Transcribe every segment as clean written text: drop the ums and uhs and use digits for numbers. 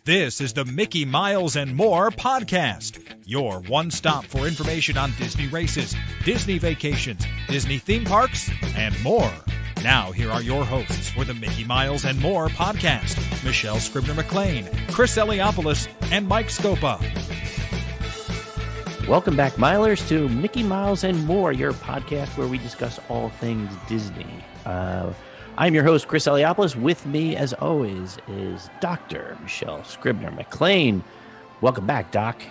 This is the Mickey Miles and More podcast, your one-stop for information on Disney races, Disney vacations, Disney theme parks, and more. Now, here are your hosts for the Mickey Miles and More podcast, Michelle Scribner-McLean, Chris Eliopoulos, and Mike Scopa. Welcome back, Milers, to Mickey Miles and More, your podcast where we discuss all things Disney. I'm your host, Chris Eliopoulos. With me, as always, is Dr. Michelle Scribner-McLean. Welcome back, Doc.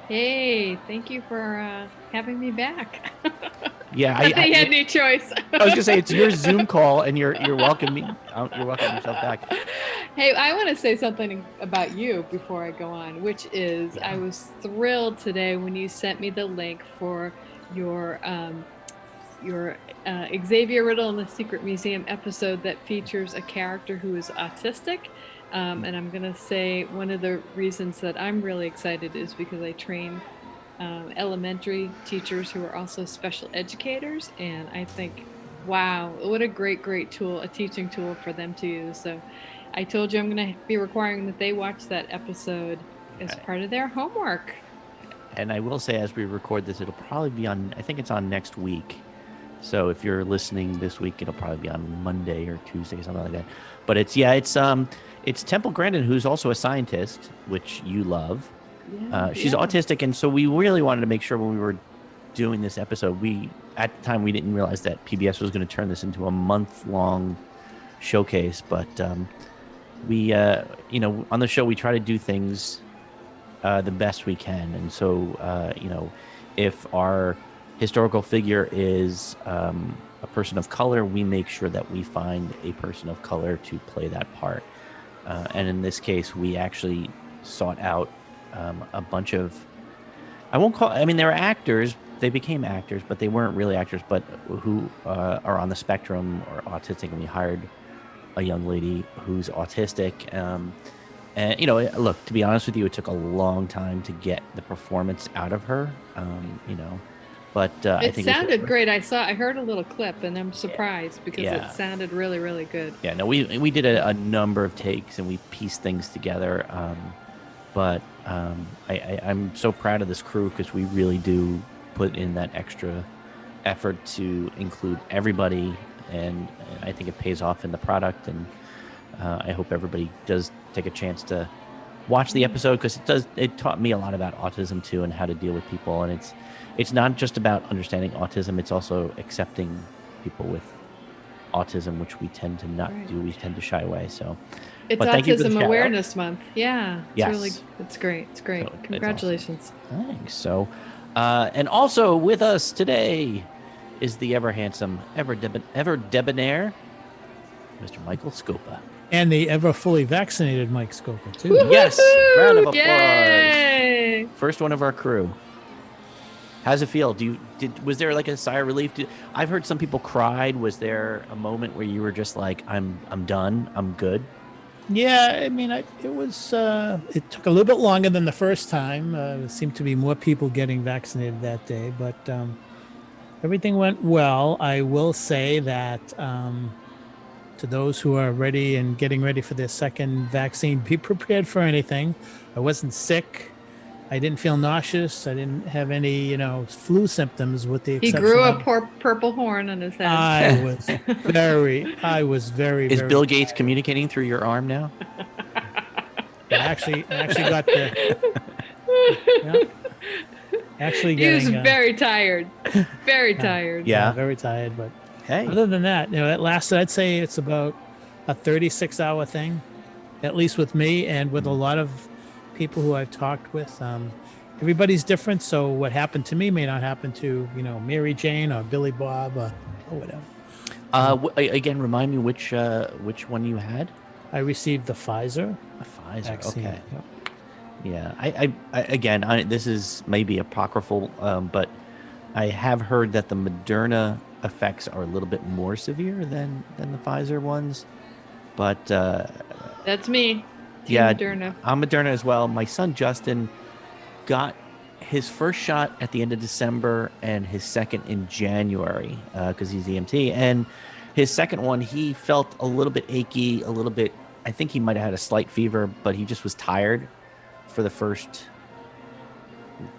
Hey, thank you for having me back. Yeah, I think you had any choice. I was gonna say it's your Zoom call, and you're welcome. You're welcome yourself back. Hey, I want to say something about you before I go on, which is I was thrilled today when you sent me the link for your Xavier Riddle in the Secret Museum episode that features a character who is autistic. And I'm going to say one of the reasons that I'm really excited is because I train elementary teachers who are also special educators. And I think, wow, what a great tool, a teaching tool for them to use. So I told you I'm going to be requiring that they watch that episode as part of their homework. And I will say, as we record this, it'll probably be on, I think it's on next week. So if you're listening this week, it'll probably be on Monday or Tuesday, something like that. But it's Temple Grandin, who's also a scientist, which you love. She's autistic, and so we really wanted to make sure when we were doing this episode, at the time we didn't realize that PBS was going to turn this into a month-long showcase. But we, on the show we try to do things the best we can, and so if our historical figure is a person of color, we make sure that we find a person of color to play that part. And in this case, we actually sought out a bunch of, they were actors, they became actors, but they weren't really actors, but who are on the spectrum or autistic, and we hired a young lady who's autistic. And, look, to be honest with you, it took a long time to get the performance out of her, But I think it sounded great. I heard a little clip, and I'm surprised because it sounded really, really good. Yeah, no, we did a number of takes, and we pieced things together. But I'm so proud of this crew because we really do put in that extra effort to include everybody, and I think it pays off in the product. And I hope everybody does take a chance to watch the episode because it taught me a lot about autism too and how to deal with people. And it's not just about understanding autism, it's also accepting people with autism, which we tend to not do. We tend to shy away. So it's Autism Awareness Month. Yeah. It's great. It's great. So, congratulations. Awesome. Thanks. So and also with us today is the ever handsome, ever debonair Mr. Michael Scopa. And the ever fully vaccinated Mike Scopa, too. Woo-hoo! Yes. Round of applause. Yay! First one of our crew. How's it feel? Was there like a sigh of relief? I've heard some people cried. Was there a moment where you were just like, I'm done, I'm good? Yeah, it took a little bit longer than the first time. There seemed to be more people getting vaccinated that day, but everything went well. I will say that to those who are ready and getting ready for their second vaccine, be prepared for anything. I wasn't sick. I didn't feel nauseous. I didn't have any, flu symptoms with the exception. He grew a purple horn on his head. I was very. Is Bill Gates communicating through your arm now? I actually got the. Actually, he was very tired. Very tired. Yeah, very tired. But hey, other than that, it lasted. I'd say it's about a 36-hour thing, at least with me and with a lot of people who I've talked with. Everybody's different, so what happened to me may not happen to Mary Jane or Billy Bob or whatever. Again, remind me which one you had. I received the Pfizer. Vaccine. Okay. Yep. Yeah, I again, this is maybe apocryphal, but I have heard that the Moderna effects are a little bit more severe than the Pfizer ones. But that's me. Team Moderna. I'm Moderna as well. My son Justin got his first shot at the end of December and his second in January because he's EMT. And his second one, he felt a little bit achy, a little bit I think he might have had a slight fever, but he just was tired for the first,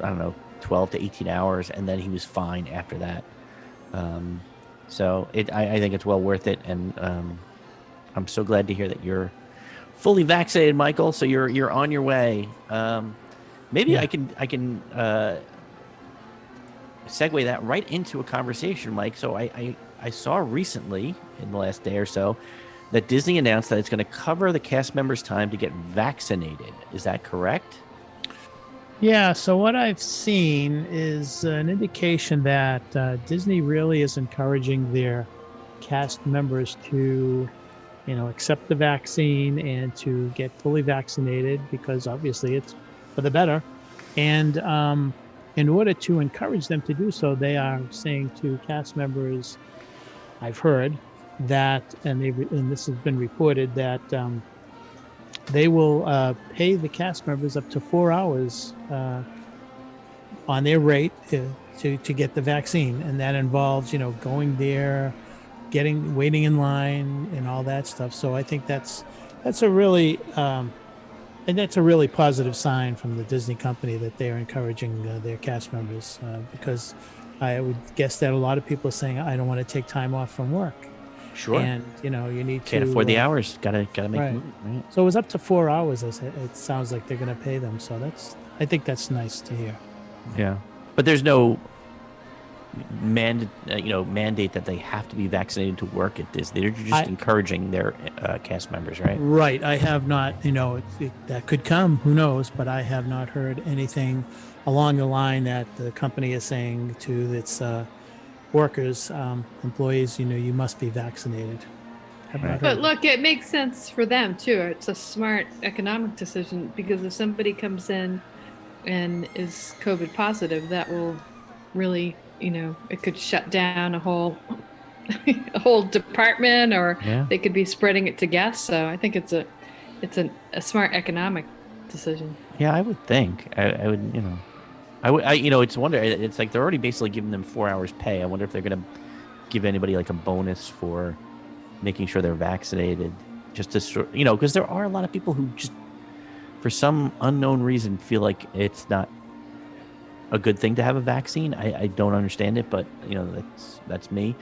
I don't know, 12 to 18 hours, and then he was fine after that. So I think it's well worth it, and I'm so glad to hear that you're fully vaccinated, Michael. So you're on your way. Maybe I can segue that right into a conversation, Mike. So I saw recently in the last day or so that Disney announced that it's going to cover the cast members' time to get vaccinated. Is that correct? Yeah, so what I've seen is an indication that Disney really is encouraging their cast members to, accept the vaccine and to get fully vaccinated, because obviously it's for the better. And in order to encourage them to do so, they are saying to cast members, I've heard that, and this has been reported, that they will pay the cast members up to 4 hours on their rate to get the vaccine, and that involves going there, waiting in line, and all that stuff. So I think that's a really positive sign from the Disney company that they are encouraging their cast members, because I would guess that a lot of people are saying, I don't want to take time off from work. Sure. And you need can't to afford the hours. Gotta make right. movement, right? So it was up to 4 hours. It sounds like they're going to pay them. So I think that's nice to hear. Yeah, but there's no mandate that they have to be vaccinated to work at Disney. They're just encouraging their cast members, right? Right. I have not. That could come. Who knows? But I have not heard anything along the line that the company is saying to its workers, employees, you must be vaccinated. But look, it makes sense for them too. It's a smart economic decision, because if somebody comes in and is COVID positive, that will really, it could shut down a whole department, or they could be spreading it to guests. So I think it's a smart economic decision. Yeah, I would think. I would, it's wonder. It's like they're already basically giving them 4 hours pay. I wonder if they're going to give anybody like a bonus for making sure they're vaccinated, just to, because there are a lot of people who just, for some unknown reason, feel like it's not a good thing to have a vaccine. I don't understand it, but that's me.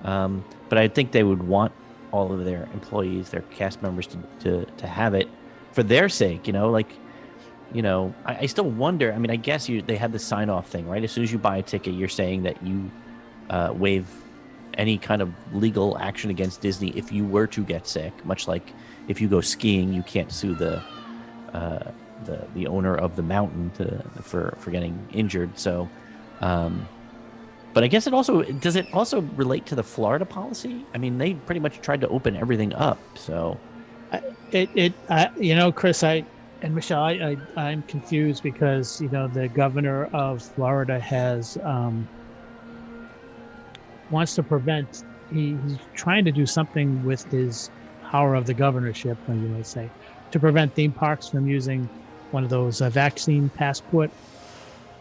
But I think they would want all of their employees, their cast members, to have it for their sake. I still wonder. I mean, I guess they had the sign-off thing, right? As soon as you buy a ticket, you're saying that you waive any kind of legal action against Disney if you were to get sick. Much like if you go skiing, you can't sue the owner of the mountain for getting injured. So, but I guess does it also relate to the Florida policy? I mean, they pretty much tried to open everything up. So, Chris, and Michelle, I'm confused because, the governor of Florida wants to prevent, he's trying to do something with his power of the governorship, you might say, to prevent theme parks from using one of those vaccine passport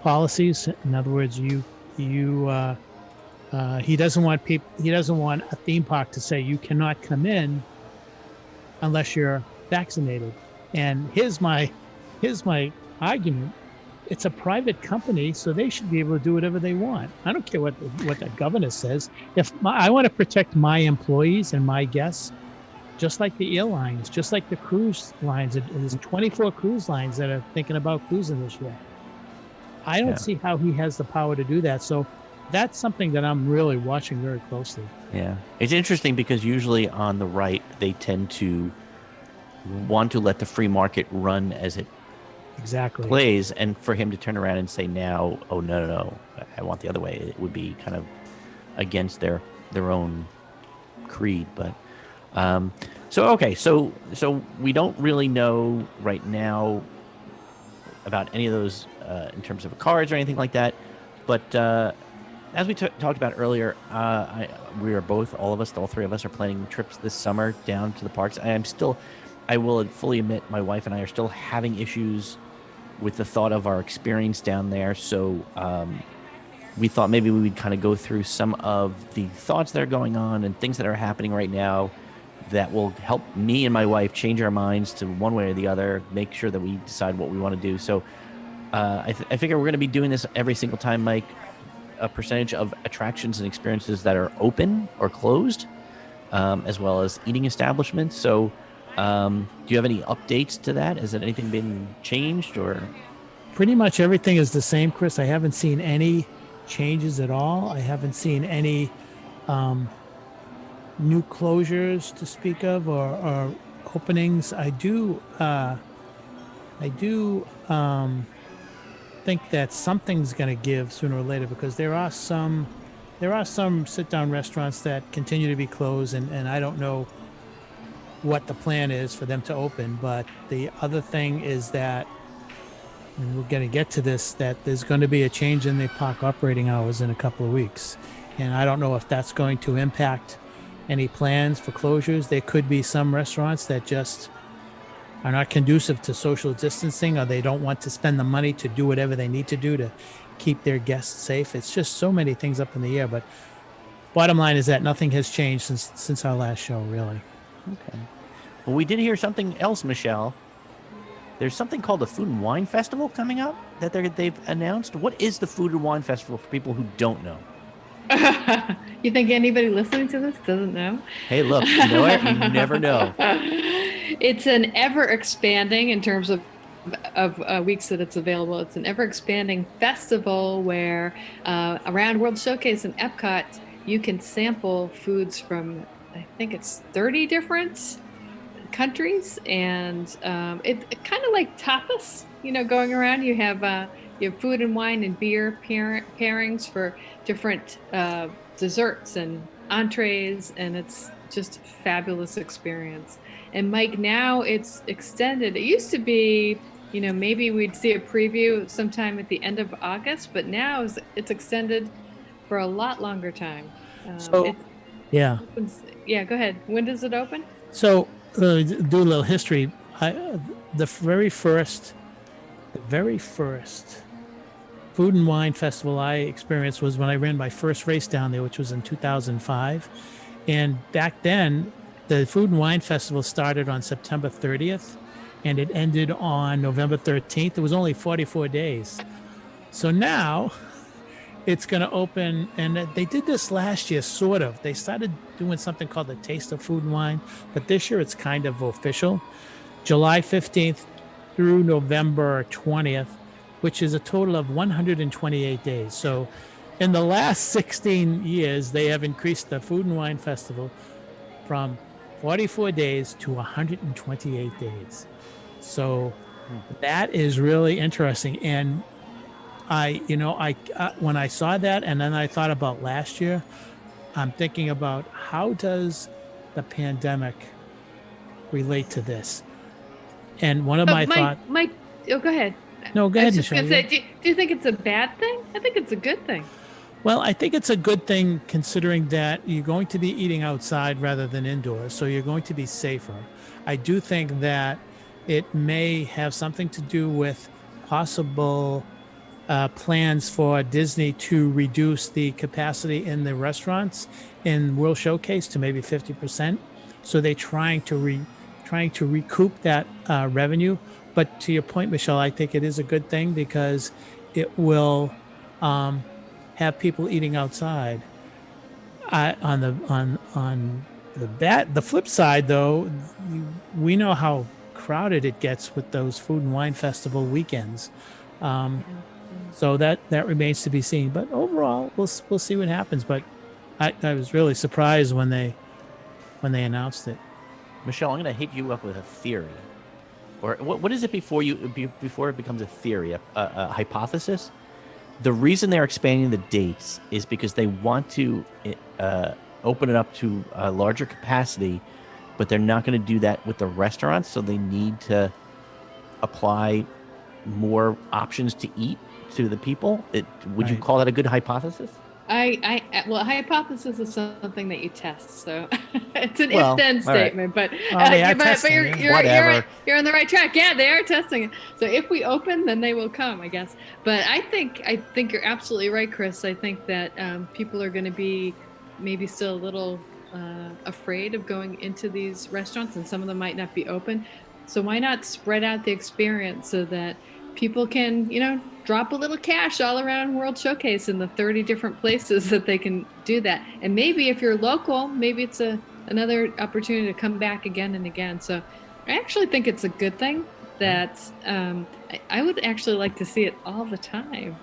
policies. In other words, he doesn't want a theme park to say you cannot come in unless you're vaccinated. And here's my argument. It's a private company, so they should be able to do whatever they want. I don't care what the governor says. If I want to protect my employees and my guests, just like the airlines, just like the cruise lines. There's 24 cruise lines that are thinking about cruising this year. I don't see how he has the power to do that. So that's something that I'm really watching very closely. Yeah. It's interesting because usually on the right, they tend to want to let the free market run as it plays, and for him to turn around and say now, oh no, I want the other way, it would be kind of against their own creed. But so we don't really know right now about any of those in terms of cards or anything like that, but as we talked about earlier, all three of us are planning trips this summer down to the parks. I will fully admit, my wife and I are still having issues with the thought of our experience down there. So we thought maybe we would kind of go through some of the thoughts that are going on and things that are happening right now that will help me and my wife change our minds to one way or the other, make sure that we decide what we want to do. So I figure we're going to be doing this every single time, Mike, a percentage of attractions and experiences that are open or closed, as well as eating establishments. So do you have any updates to that? Has anything been changed or? Pretty much everything is the same, Chris. I haven't seen any changes at all. I haven't seen any new closures to speak of or openings. I do think that something's going to give sooner or later, because there are some sit-down restaurants that continue to be closed, and I don't know what the plan is for them to open. But the other thing is that, and we're going to get to this, that there's going to be a change in the park operating hours in a couple of weeks. And I don't know if that's going to impact any plans for closures. There could be some restaurants that just are not conducive to social distancing, or they don't want to spend the money to do whatever they need to do to keep their guests safe. It's just so many things up in the air. But bottom line is that nothing has changed since our last show, really. Okay. Well, we did hear something else, Michelle. There's something called the Food and Wine Festival coming up that they've announced. What is the Food and Wine Festival for people who don't know? You think anybody listening to this doesn't know? Hey, look, you know what? You never know. It's an ever-expanding, in terms of weeks that it's available, it's an ever-expanding festival where around World Showcase and Epcot, you can sample foods from, I think it's 30 different countries, and it kind of like tapas, going around. You have food and wine and beer pairings for different desserts and entrees, and it's just a fabulous experience. And Mike, now it's extended. It used to be, maybe we'd see a preview sometime at the end of August, but now it's extended for a lot longer time. Yeah. Yeah, go ahead. When does it open? So, do a little history. The very first Food and Wine Festival I experienced was when I ran my first race down there, which was in 2005. And back then, the Food and Wine Festival started on September 30th, and it ended on November 13th. It was only 44 days. So now it's going to open, and they did this last year, sort of. They started doing something called the Taste of Food and Wine, but this year it's kind of official. July 15th through November 20th, which is a total of 128 days. So in the last 16 years, they have increased the Food and Wine Festival from 44 days to 128 days. So that is really interesting. And I when I saw that, and then I thought about last year, I'm thinking about how does the pandemic relate to this? And one of my thoughts... Mike, go ahead. No, go ahead, Michelle. Michelle. Do you think it's a bad thing? I think it's a good thing. Well, I think it's a good thing, considering that you're going to be eating outside rather than indoors, so you're going to be safer. I do think that it may have something to do with possible plans for Disney to reduce the capacity in the restaurants in World Showcase to maybe 50%. So they're trying to recoup that revenue. But to your point, Michelle, I think it is a good thing, because it will have people eating outside. On the flip side, though, we know how crowded it gets with those Food and Wine Festival weekends. So that remains to be seen. But overall, we'll see what happens. But I was really surprised when they announced it. Michelle, I'm going to hit you up with a theory. Or what is it before it becomes a theory, a hypothesis? The reason they're expanding the dates is because they want to open it up to a larger capacity, but they're not going to do that with the restaurants, so they need to apply more options to eat to the people. Would you call that a good hypothesis? Well, hypothesis is something that you test, so it's an if-then statement. Right. But you're on the right track. Yeah, they are testing it. So if we open, then they will come, I guess. But I think you're absolutely right, Chris. I think that people are going to be maybe still a little afraid of going into these restaurants, and some of them might not be open. So why not spread out the experience so that people can, drop a little cash all around World Showcase in the 30 different places that they can do that. And maybe if you're local, maybe it's another opportunity to come back again and again. So I actually think it's a good thing that I would actually like to see it all the time.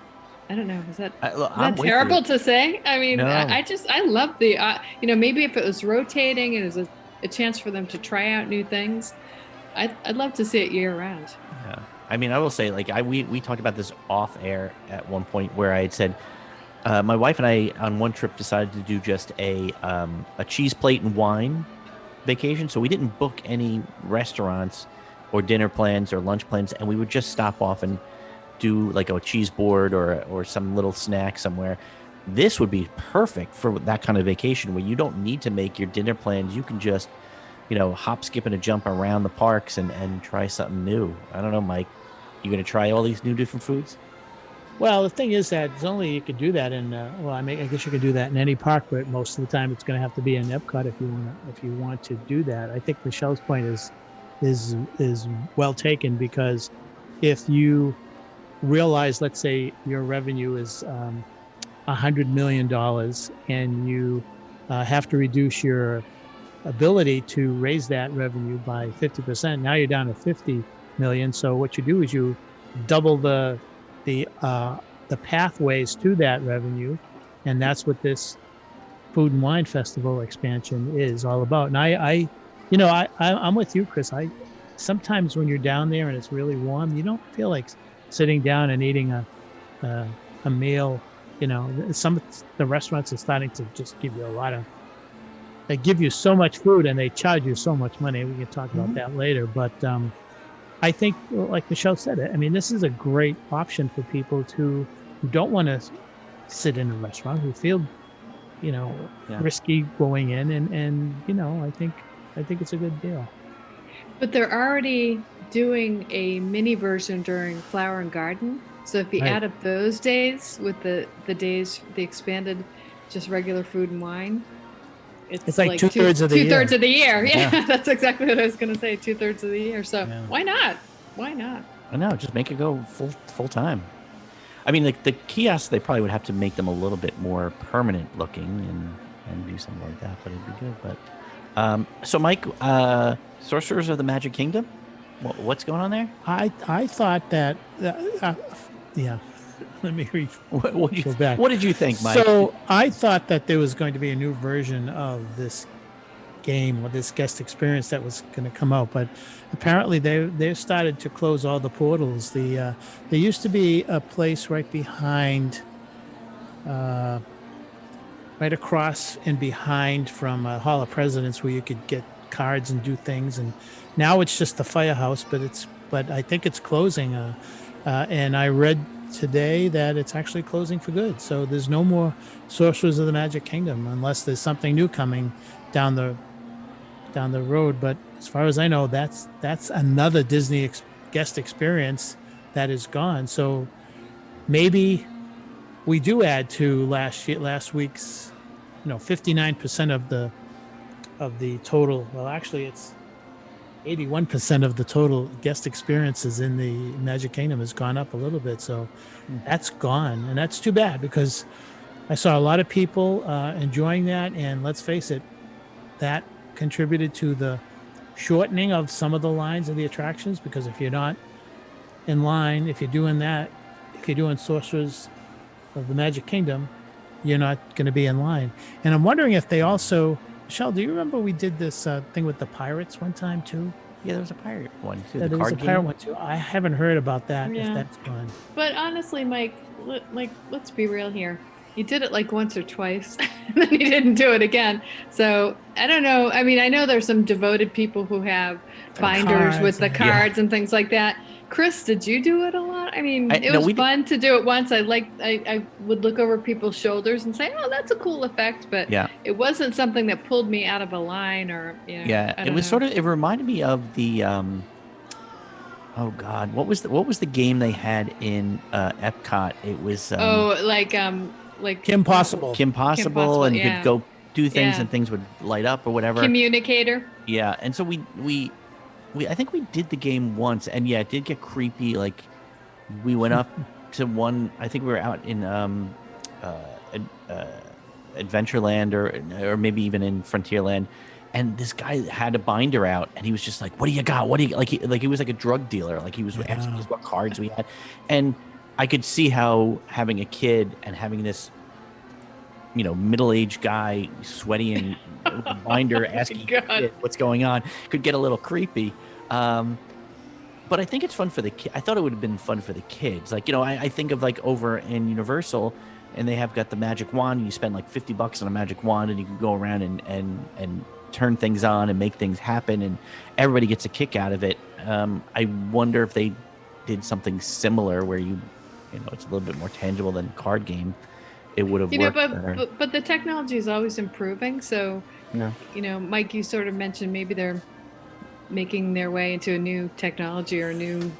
I don't know. Is that terrible to say? I mean, no. I love the, maybe if it was rotating and it was a chance for them to try out new things, I'd love to see it year round. Yeah. I mean, I will say, like, we talked about this off air at one point where I had said, my wife and I on one trip decided to do just a cheese plate and wine vacation. So we didn't book any restaurants or dinner plans or lunch plans, and we would just stop off and do like a cheese board or some little snack somewhere. This would be perfect for that kind of vacation where you don't need to make your dinner plans. You can just, hop, skip, and a jump around the parks and try something new. I don't know, Mike. You going to try all these new different foods? Well, the thing is that you could do that in. I guess you could do that in any park, but most of the time it's going to have to be in Epcot if you want to do that. I think Michelle's point is well taken, because if you realize, let's say your revenue is $100 million and you have to reduce your ability to raise that revenue by 50%. Now you're down to 50 million. So what you do is you double the pathways to that revenue, and that's what this Food and Wine Festival expansion is all about. And I'm with you, Chris. Sometimes when you're down there and it's really warm, you don't feel like sitting down and eating a meal. Some of the restaurants are starting to just give you they give you so much food and they charge you so much money. We can talk about that later. But I think, like Michelle said, this is a great option for people who don't want to sit in a restaurant, who feel, risky going in. And I think it's a good deal. But they're already doing a mini version during Flower and Garden. So if you add up those days with the days, the expanded, just regular food and wine, it's like 2/3 of the year. 2/3 of the year. Yeah, that's exactly what I was going to say. 2/3 of the year. So why not? Why not? I know. Just make it go full time. I mean, the kiosks, they probably would have to make them a little bit more permanent looking and do something like that, but it'd be good. But so, Mike, Sorcerers of the Magic Kingdom, what's going on there? I thought that, Let me read. What did you think, Mike? So I thought that there was going to be a new version of this game or this guest experience that was going to come out, but apparently they've started to close all the portals. There used to be a place right behind, right across and behind from Hall of Presidents where you could get cards and do things, and now it's just the firehouse, but I think it's closing. And I read today that it's actually closing for good. So there's no more Sorcerers of the Magic Kingdom unless there's something new coming down the road. But as far as I know, that's another Disney guest experience that is gone. So maybe we do add to last week's, 59% of the total. Well, actually, it's 81% of the total guest experiences in the Magic Kingdom has gone up a little bit. So that's gone. And that's too bad, because I saw a lot of people enjoying that. And let's face it, that contributed to the shortening of some of the lines of the attractions, because if you're not in line, if you're doing Sorcerers of the Magic Kingdom, you're not going to be in line. And I'm wondering if they also... Michelle, do you remember we did this thing with the pirates one time too? Yeah, there was a pirate one too. Yeah, there was a pirate one too. I haven't heard about that. Yeah. If that's gone. But honestly, Mike, let's be real here. You did it like once or twice, and then you didn't do it again. So I don't know. I mean, I know there's some devoted people who have binders with the cards and things like that. Chris, did you do it a lot? I mean, it was fun to do it once. I would look over people's shoulders and say, "Oh, that's a cool effect," but it wasn't something that pulled me out of a line or it was sort of. It reminded me of the oh God, what was the game they had in Epcot? It was like Kim Possible. Kim Possible, and you could go do things Yeah. and things would light up or whatever. Communicator. Yeah, and so we I think we did the game once, and yeah, it did get creepy. Like we went up to one. I think we were out in Adventureland or maybe even in Frontierland, and this guy had a binder out, and he was just like, "What do you got? What do you like?" He was like a drug dealer. Like he was asking us what cards we had, and I could see how having a kid and having this, middle-aged guy, sweaty and with a binder, asking kid what's going on, could get a little creepy. But I think it's fun for the kid. I thought it would have been fun for the kids. Like, I think of like over in Universal, and they have got the magic wand. And you spend like $50 on a magic wand, and you can go around and turn things on and make things happen, and everybody gets a kick out of it. I wonder if they did something similar where it's a little bit more tangible than a card game. It would have worked better. But the technology is always improving. So, Yeah. Mike, you sort of mentioned maybe they're making their way into a new technology or new,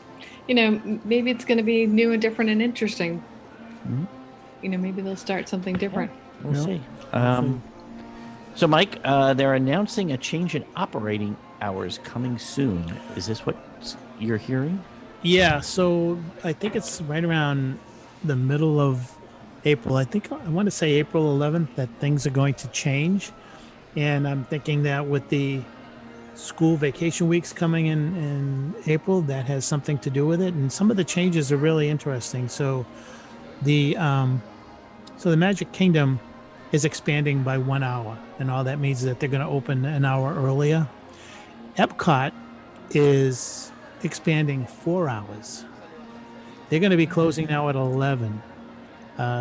maybe it's going to be new and different and interesting. Mhm. Maybe they'll start something different. We'll see. So, Mike, they're announcing a change in operating hours coming soon. Is this what you're hearing? Yeah, so I think it's right around the middle of April. I want to say April 11th that things are going to change. And I'm thinking that with the school vacation weeks coming in April, that has something to do with it. And some of the changes are really interesting. So the Magic Kingdom is expanding by 1 hour. And all that means is that they're going to open an hour earlier. Epcot is expanding 4 hours. They're going to be closing now at 11.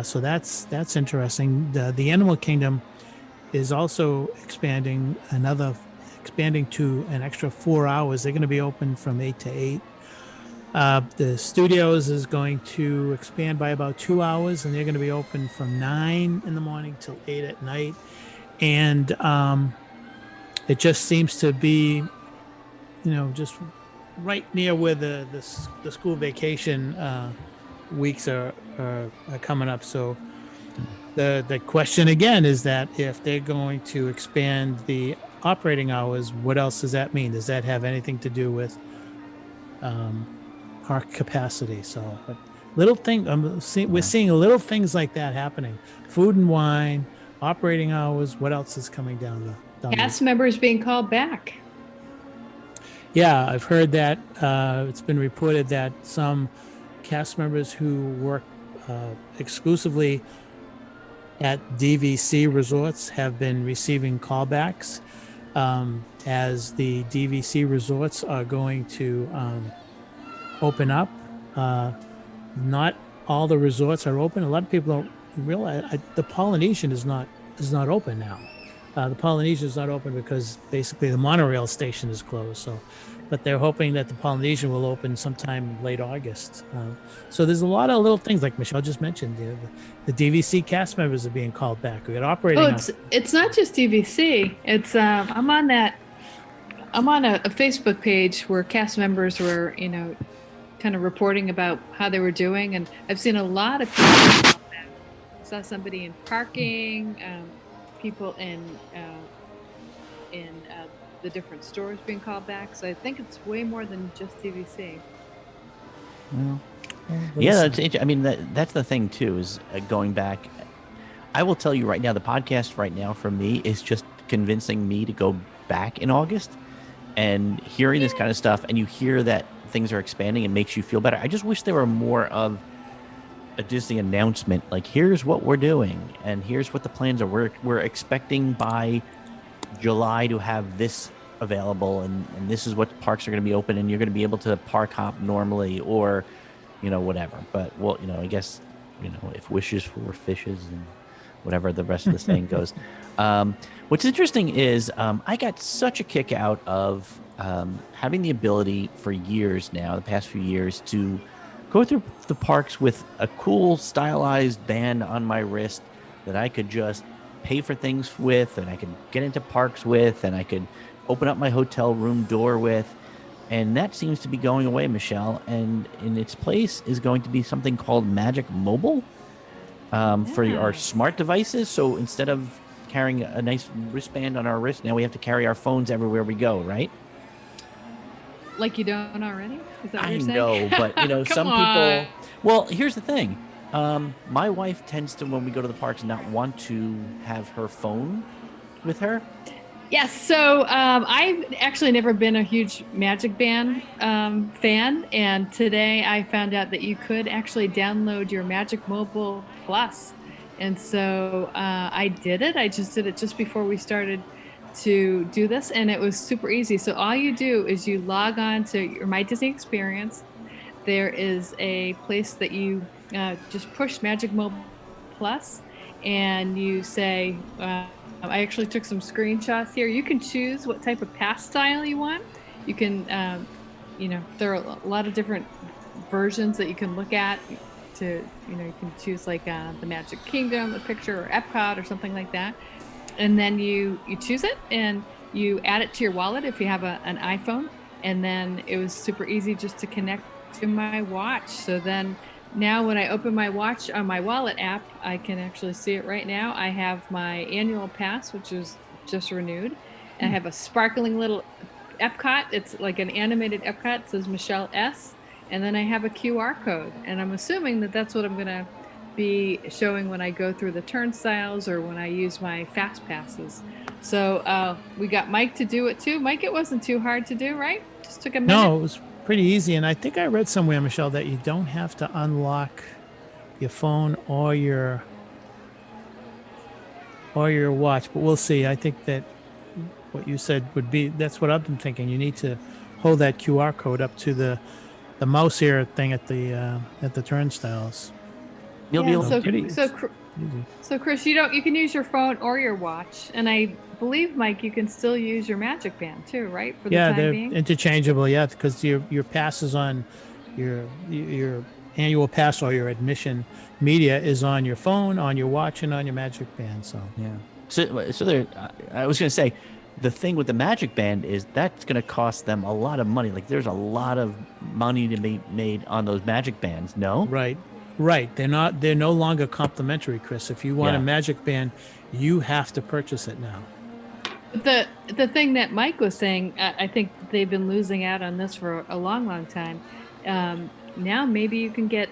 So that's interesting. The Animal Kingdom is also expanding to an extra 4 hours. They're going to be open from 8 to 8. The Studios is going to expand by about 2 hours, and they're going to be open from 9 in the morning till 8 at night. And it just seems to be, just right near where the school vacation weeks are coming up. So the question again is that if they're going to expand the operating hours, what else does that mean? Does that have anything to do with park capacity? So, but little thing we're seeing little things like that happening. Food and wine, operating hours. What else is coming down the Cast members being called back. Yeah, I've heard that. It's been reported that some cast members who work exclusively at DVC resorts have been receiving callbacks as the DVC resorts are going to open up. Not all the resorts are open. A lot of people don't realize the Polynesian is not open now. The Polynesian is not open because basically the monorail station is closed. So, but they're hoping that the Polynesian will open sometime late August. So there's a lot of little things like Michelle just mentioned. The DVC cast members are being called back. We got operating. Oh, it's not just DVC. It's I'm on a Facebook page where cast members were kind of reporting about how they were doing, and I've seen a lot of people call back. Saw somebody in parking. People in the different stores being called back. So I think it's way more than just DVC. Well, yeah, that's the thing too, is going back. I will tell you right now, the podcast right now for me is just convincing me to go back in August, and hearing this kind of stuff, and you hear that things are expanding, it makes you feel better. I just wish there were more of a Disney announcement, like here's what we're doing and here's what the plans are. We're expecting by July to have this available, and this is what parks are going to be open, and you're going to be able to park hop normally, or whatever. But I guess if wishes for fishes and whatever the rest of the saying goes. What's interesting is I got such a kick out of having the ability for years now, the past few years, to go through the parks with a cool stylized band on my wrist that I could just pay for things with, and I could get into parks with, and I could open up my hotel room door with. And that seems to be going away, Michelle. And in its place is going to be something called MagicMobile for our smart devices. So instead of carrying a nice wristband on our wrist. Now we have to carry our phones everywhere we go, right? Like you don't already? Is that what I you're saying? know, but some on. people. Well, here's the thing. My wife tends to, when we go to the parks, not want to have her phone with her. Yes, so I've actually never been a huge Magic Band fan, and today I found out that you could actually download your Magic Mobile Plus, and so I did it. I just did it just before we started to do this, and it was super easy. So all you do is you log on to your My Disney Experience. There is a place that you just push Magic Mobile Plus, and you say. I actually took some screenshots here. You can choose what type of pass style you want. You can, there are a lot of different versions that you can look at. You can choose like the Magic Kingdom, a picture, or Epcot, or something like that. And then you choose it and you add it to your wallet if you have an iPhone. And then it was super easy just to connect to my watch. So then. Now, when I open my watch on my wallet app, I can actually see it right now. I have my annual pass, which is just renewed. And I have a sparkling little Epcot. It's like an animated Epcot. It says Michelle S. And then I have a QR code. And I'm assuming that that's what I'm going to be showing when I go through the turnstiles or when I use my fast passes. So we got Mike to do it too. Mike, it wasn't too hard to do, right? Just took a minute. No, it was pretty easy. And I think I read somewhere, Michelle, that you don't have to unlock your phone or your watch, but we'll see. I think that what you said would be, that's what I've been thinking. You need to hold that QR code up to the mouse here thing at the turnstiles. You'll be able So Chris, you can use your phone or your watch, and I believe, Mike, you can still use your Magic Band too, right? For the time they're being? interchangeable. Yeah, because your passes on your annual pass or your admission media is on your phone, on your watch, and on your Magic Band. So yeah. So there. I was going to say, the thing with the Magic Band is that's going to cost them a lot of money. Like there's a lot of money to be made on those Magic Bands. No. Right. They're no longer complimentary, Chris. If you want a Magic Band, you have to purchase it now. The thing that Mike was saying, I think they've been losing out on this for a long, long time. Now maybe you can get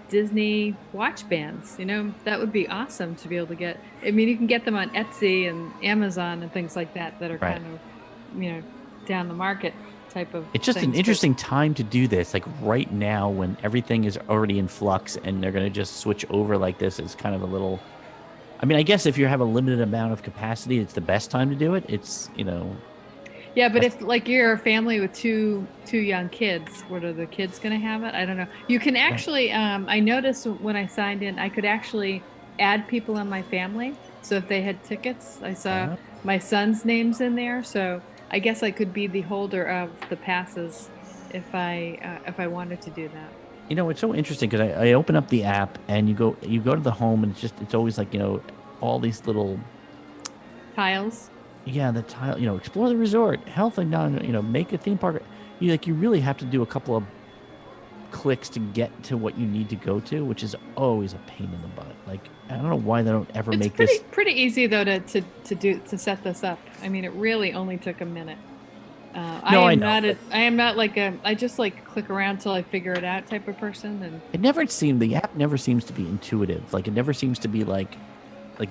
Disney watch bands. That would be awesome to be able to get. I mean, you can get them on Etsy and Amazon and things like that are kind of, down the market type of. It's just an interesting time to do this. Like right now, when everything is already in flux, and they're going to just switch over like this, is kind of a little. I mean, I guess if you have a limited amount of capacity, it's the best time to do it. It's, Yeah, but if like you're a family with two young kids, what are the kids going to have it? I don't know. You can actually, I noticed when I signed in, I could actually add people in my family. So if they had tickets, I saw my son's names in there. So I guess I could be the holder of the passes if I wanted to do that. It's so interesting because I open up the app and you go to the home and it's always like, all these little tiles. Yeah, the tile, explore the resort, health and make a theme park. You really have to do a couple of clicks to get to what you need to go to, which is always a pain in the butt. Like, I don't know why they don't ever make this. It's pretty easy though to set this up. I mean, it really only took a minute. I am not like I just like click around till I figure it out type of person. And the app never seems to be intuitive. Like it never seems to be like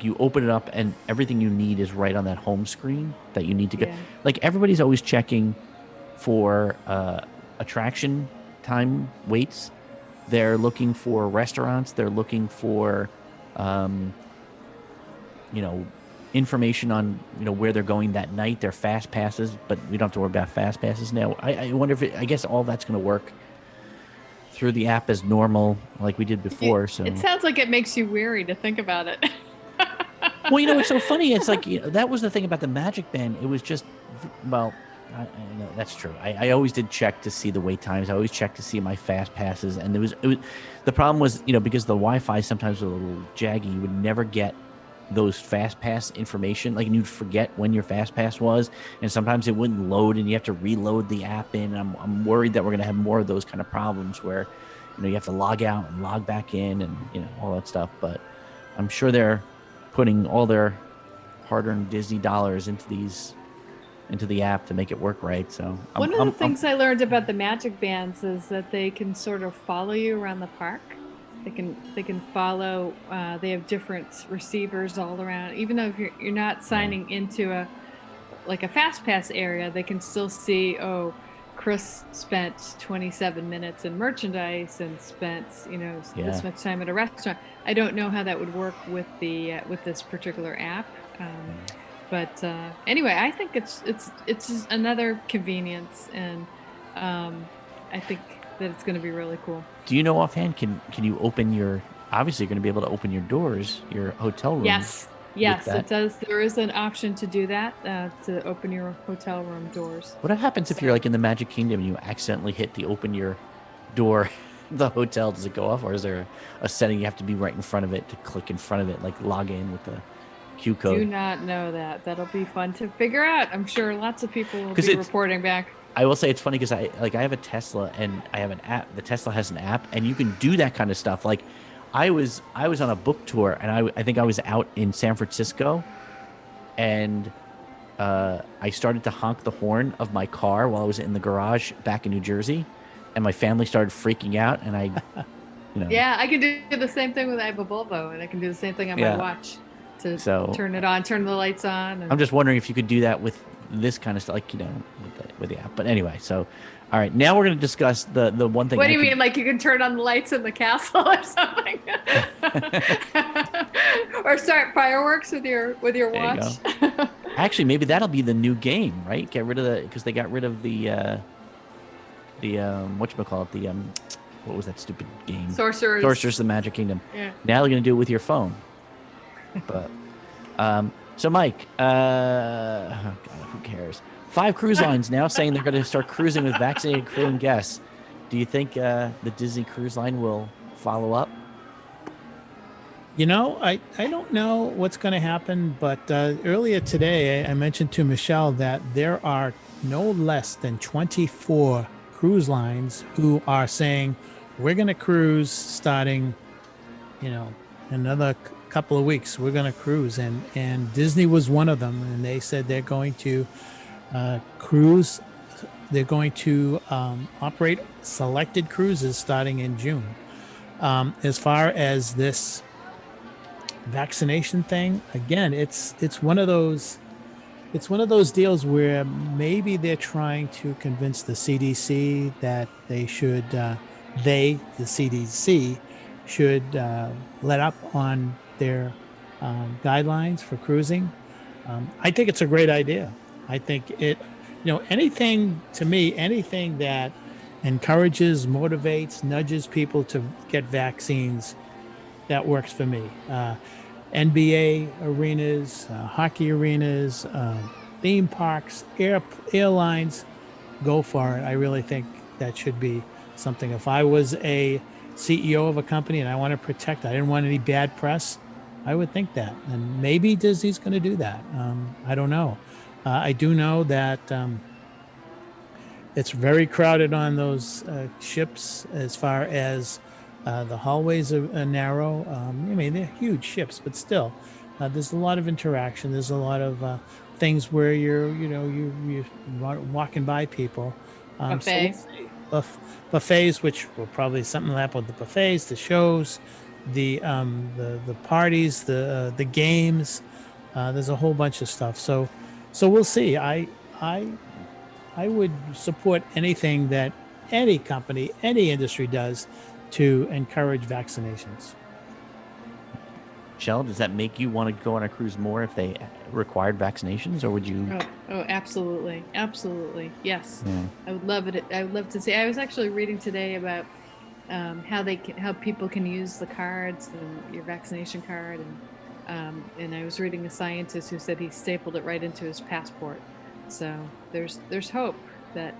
you open it up and everything you need is right on that home screen that you need to go. Yeah. Like everybody's always checking for attraction time waits. They're looking for restaurants. They're looking for, information on where they're going that night. Their fast passes, but we don't have to worry about fast passes now. I wonder if I guess all that's going to work through the app as normal, like we did before. So it sounds like it makes you weary to think about it. Well, it's so funny. It's like that was the thing about the Magic Band. It was just I that's true. I always did check to see the wait times. I always checked to see my fast passes, and it was the problem was because the Wi-Fi sometimes was a little jaggy. You would never get those fast pass information, like, and you'd forget when your fast pass was, and sometimes it wouldn't load and you have to reload the app in. And I'm worried that we're going to have more of those kind of problems where you have to log out and log back in and all that stuff. But I'm sure they're putting all their hard-earned Disney dollars into the app to make it work right. So One of the things I learned about the Magic Bands is that they can sort of follow you around the park. They can follow. They have different receivers all around. Even though if you're not signing into a fast pass area, they can still see. Oh, Chris spent 27 minutes in merchandise and spent this much time at a restaurant. I don't know how that would work with with this particular app. But anyway, I think it's just another convenience, and I think that it's going to be really cool. Do you know offhand? Can you open your? Obviously, you're going to be able to open your doors, your hotel room. Yes, it does. There is an option to do that, to open your hotel room doors. What happens if you're like in the Magic Kingdom and you accidentally hit the open your door, the hotel? Does it go off, or is there a setting you have to be right in front of it to click in front of it, like log in with the Q code? Do not know that. That'll be fun to figure out. I'm sure lots of people will be reporting back. I will say it's funny because I have a Tesla and I have an app. The Tesla has an app, and you can do that kind of stuff. Like I was on a book tour, and I think I was out in San Francisco, and I started to honk the horn of my car while I was in the garage back in New Jersey, and my family started freaking out, and I, Yeah, I can do the same thing with I have a Volvo, and I can do the same thing on my watch to turn it on, turn the lights on. And... I'm just wondering if you could do that with this kind of stuff, like with the app. But anyway, so all right, now we're going to discuss the one thing. What do you mean, like you can turn on the lights in the castle or something, or start fireworks with your watch? Actually, maybe that'll be the new game, right? Get rid of because they got rid of the whatchamacallit, the what was that stupid game? Sorcerers, the Magic Kingdom. Yeah. Now they're going to do it with your phone. But so Mike, oh God, who cares? 5 cruise lines now saying they're going to start cruising with vaccinated crew and guests. Do you think the Disney Cruise Line will follow up? I don't know what's going to happen, but earlier today I mentioned to Michelle that there are no less than 24 cruise lines who are saying we're going to cruise starting, another couple of weeks. We're going to cruise, and Disney was one of them, and they said they're going to cruise. They're going to operate selected cruises starting in June. As far as this vaccination thing, again, it's one of those deals where maybe they're trying to convince the CDC that they should the CDC should let up on their guidelines for cruising. I think it's a great idea. I think anything that encourages, motivates, nudges people to get vaccines, that works for me. NBA arenas, hockey arenas, theme parks, airlines, go for it. I really think that should be something. If I was a CEO of a company and I didn't want any bad press, I would think that. And maybe Disney's going to do that. I don't know. I do know that it's very crowded on those ships as far as the hallways are narrow. They're huge ships, but still, there's a lot of interaction. There's a lot of things where you're walking by people. Buffets. Buffets, which will probably something will happen with the buffets, the shows, the parties, the games. There's a whole bunch of stuff. So we'll see. I would support anything that any company, any industry does to encourage vaccinations. Michelle, does that make you want to go on a cruise more if they required vaccinations, or would you? Oh, absolutely, yes. Yeah. I would love it. I would love to see. I was actually reading today about how people can use the cards and your vaccination card, and I was reading a scientist who said he stapled it right into his passport. So there's hope that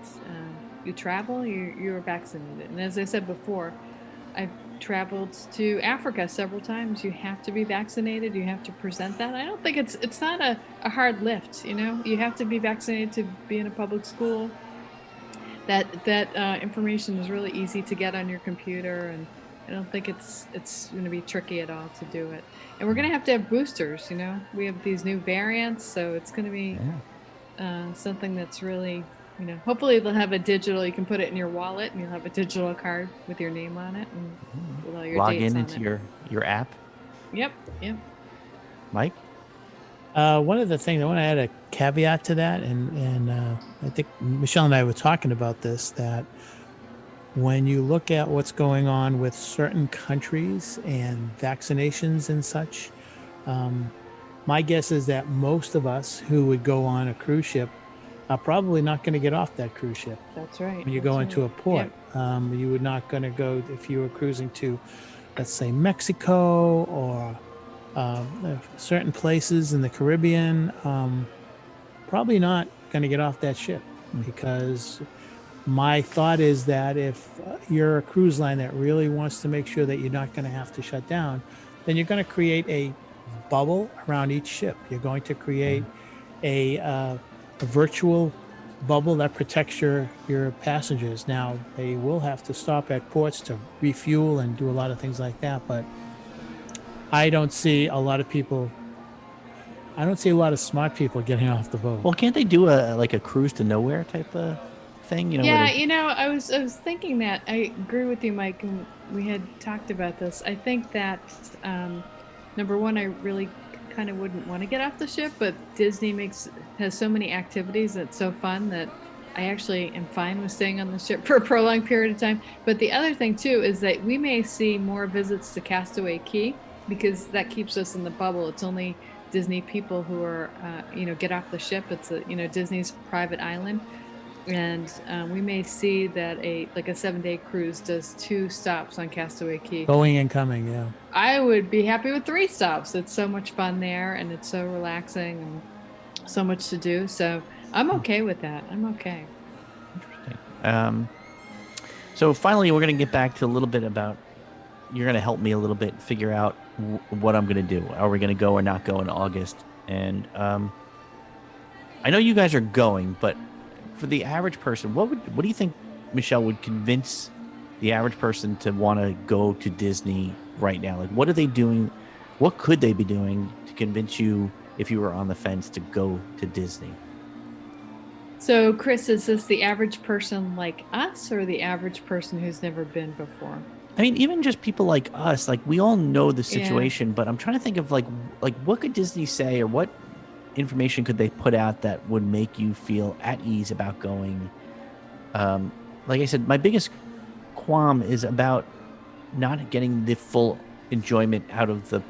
you travel, you're vaccinated. And as I said before, I've traveled to Africa several times. You have to be vaccinated. You have to present that. I don't think it's not a hard lift. You have to be vaccinated to be in a public school. That information is really easy to get on your computer, I don't think it's going to be tricky at all to do it. And we're going to have boosters. We have these new variants, so it's going to be something that's really, hopefully they'll have a digital. You can put it in your wallet, and you'll have a digital card with your name on it and with all your log dates in on into it. your app. Yep. Mike? One of the things I want to add a caveat to that, and I think Michelle and I were talking about this, that when you look at what's going on with certain countries and vaccinations and such, my guess is that most of us who would go on a cruise ship are probably not going to get off that cruise ship. That's right. When you go into a port, you would not going to go if you were cruising to, let's say, Mexico or certain places in the Caribbean. Probably not going to get off that ship, because my thought is that if you're a cruise line that really wants to make sure that you're not going to have to shut down, then you're going to create a bubble around each ship. You're going to create a virtual bubble that protects your passengers. Now, they will have to stop at ports to refuel and do a lot of things like that, but I don't see a lot of smart people getting off the boat. Well, can't they do a cruise to nowhere type of thing? I was thinking that. I agree with you, Mike, and we had talked about this. I think that number one, I really kind of wouldn't want to get off the ship, but Disney has so many activities that's so fun that I actually am fine with staying on the ship for a prolonged period of time. But the other thing too is that we may see more visits to Castaway Cay, because that keeps us in the bubble. It's only Disney people who are get off the ship. It's Disney's private island, and we may see that a 7-day cruise does 2 stops on Castaway Cay. Going and coming, yeah. I would be happy with 3 stops. It's so much fun there, and it's so relaxing, and so much to do. So I'm okay with that. I'm okay. Interesting. So finally, we're going to get back to a little bit about. You're going to help me a little bit figure out what I'm going to do. Are we going to go or not go in August? And I know you guys are going, but for the average person, what do you think, Michelle, would convince the average person to want to go to Disney right now? Like, what are they doing? What could they be doing to convince you, if you were on the fence, to go to Disney? So, Chris, is this the average person like us, or the average person who's never been before? I mean, even just people like us, like, we all know the situation, but I'm trying to think of like what could Disney say, or what information could they put out that would make you feel at ease about going? Like I said, my biggest qualm is about not getting the full enjoyment out of the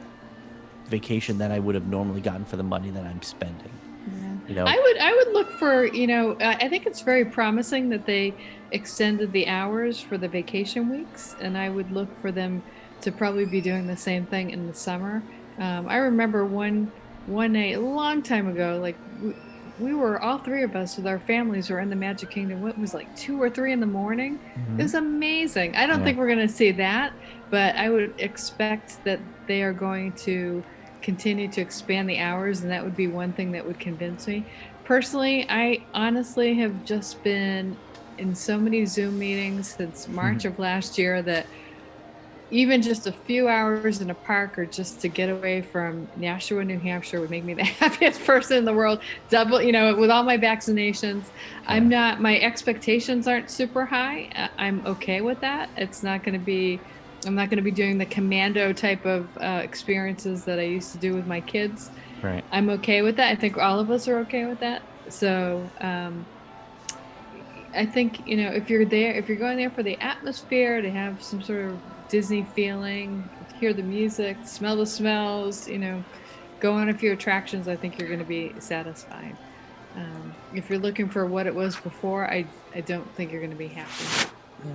vacation that I would have normally gotten for the money that I'm spending. Yeah. I would look for, I think it's very promising that they extended the hours for the vacation weeks, and I would look for them to probably be doing the same thing in the summer. I remember one night a long time ago, like we were, all 3 of us with our families were in the Magic Kingdom. What was, like 2 or 3 in the morning? Mm-hmm. It was amazing. I don't think we're going to see that, but I would expect that they are going to continue to expand the hours, and that would be one thing that would convince me. Personally, I honestly have just been in so many Zoom meetings since March of last year that even just a few hours in a park, or just to get away from Nashua, New Hampshire, would make me the happiest person in the world. Double, with all my vaccinations, my expectations aren't super high. I'm okay with that. I'm not going to be doing the commando type of experiences that I used to do with my kids. Right. I'm okay with that. I think all of us are okay with that. So I think, if you're going there for the atmosphere, to have some sort of Disney feeling, hear the music, smell the smells, go on a few attractions, I think you're going to be satisfied. If you're looking for what it was before, I don't think you're going to be happy. Yeah.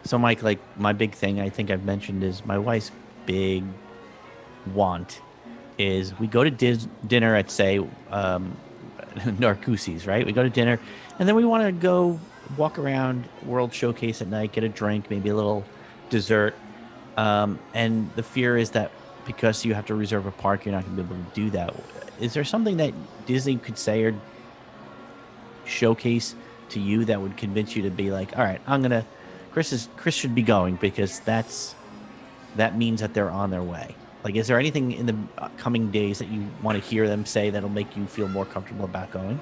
So, Mike, like, my big thing I think I've mentioned is my wife's big want is we go to dinner at, say, Narcoossee's, right? We go to dinner, and then we want to go walk around World Showcase at night, get a drink, maybe a little dessert. And the fear is that because you have to reserve a park, you're not going to be able to do that. Is there something that Disney could say or showcase to you that would convince you to be like, all right, Chris should be going, because that's that means that they're on their way? Like, is there anything in the coming days that you want to hear them say that'll make you feel more comfortable about going?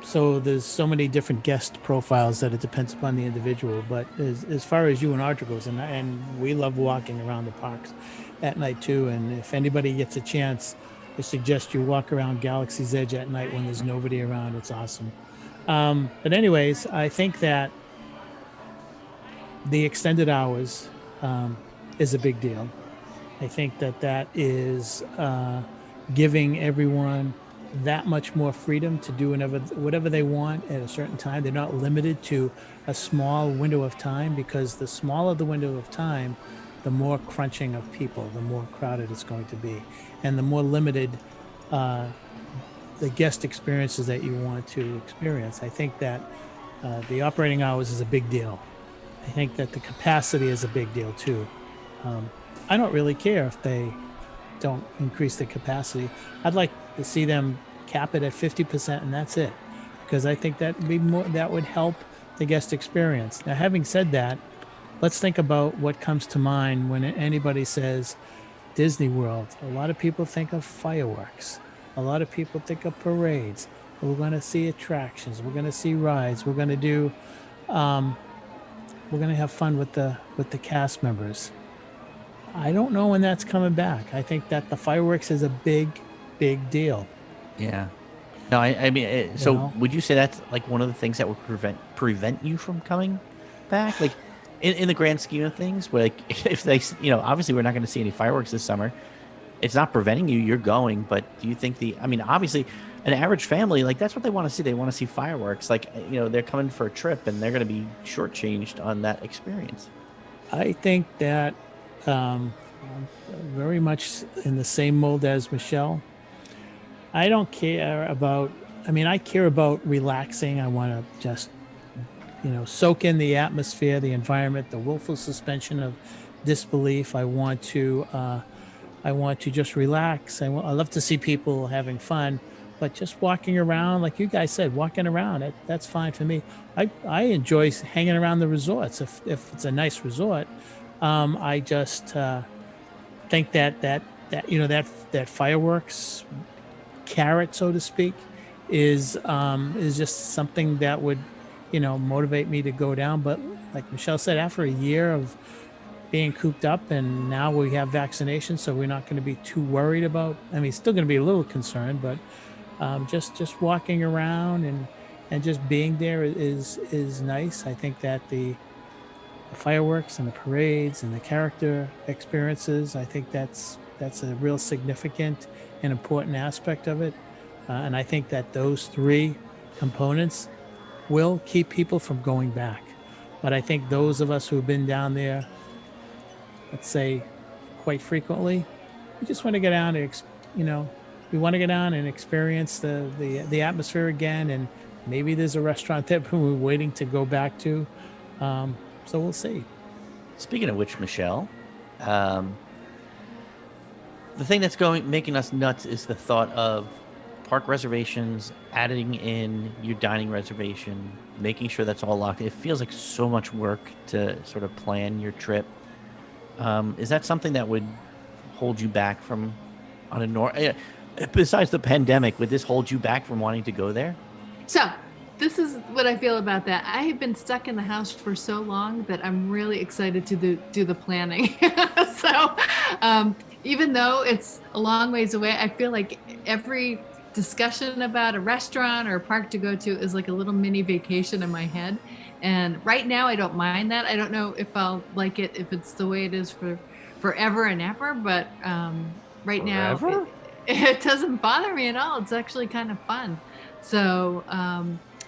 So there's so many different guest profiles that it depends upon the individual. But as far as you and Audra goes, and we love walking around the parks at night too. And if anybody gets a chance, I suggest you walk around Galaxy's Edge at night when there's nobody around. It's awesome. But anyways, I think that the extended hours is a big deal. I think that is giving everyone that much more freedom to do whatever they want at a certain time. They're not limited to a small window of time, because the smaller the window of time, the more crunching of people, the more crowded it's going to be, and the more limited the guest experiences that you want to experience. I think that the operating hours is a big deal. I think that the capacity is a big deal too. I don't really care if they don't increase the capacity. I'd like to see them cap it at 50%, and that's it, because I think that would help the guest experience. Now, having said that, let's think about what comes to mind when anybody says Disney World. A lot of people think of fireworks. A lot of people think of parades. We're going to see attractions. We're going to see rides. We're going to do. We're going to have fun with the cast members. I don't know when that's coming back. I think that the fireworks is a big deal. Yeah. No, I mean, so know? would you say that's like one of the things that would prevent you from coming back? Like, in the grand scheme of things, where, like, if they, obviously we're not going to see any fireworks this summer. It's not preventing you. You're going, but do you think obviously, an average family, like, that's what they want to see. They want to see fireworks. Like, they're coming for a trip, and they're going to be shortchanged on that experience. I think that very much in the same mold as Michelle. I don't care about, I care about relaxing. I want to just, soak in the atmosphere, the environment, the willful suspension of disbelief. I want to just relax. I love to see people having fun, but just walking around, like you guys said, walking around, that's fine for me. I enjoy hanging around the resorts if it's a nice resort. I just think that fireworks carrot, so to speak, is just something that would, motivate me to go down. But like Michelle said, after a year of being cooped up, and now we have vaccinations, so we're not going to be too worried about. Still going to be a little concerned, but just walking around and just being there is nice. I think that the fireworks and the parades and the character experiences, I think that's a real significant and important aspect of it. And I think that those three components will keep people from going back. But I think those of us who've been down there, let's say, quite frequently, we just want to get down and, we want to get down and experience the atmosphere again. And maybe there's a restaurant that we're waiting to go back to. So we'll see. Speaking of which, Michelle, the thing that's making us nuts is the thought of park reservations, adding in your dining reservation, making sure that's all locked. It feels like so much work to sort of plan your trip. Is that something that would hold you back from, besides the pandemic, would this hold you back from wanting to go there? So this is what I feel about that. I have been stuck in the house for so long that I'm really excited to do the planning. So even though it's a long ways away, I feel like every discussion about a restaurant or a park to go to is like a little mini vacation in my head. And right now I don't mind that. I don't know if I'll like it if it's the way it is for forever and ever, but right now it doesn't bother me at all. It's actually kind of fun. So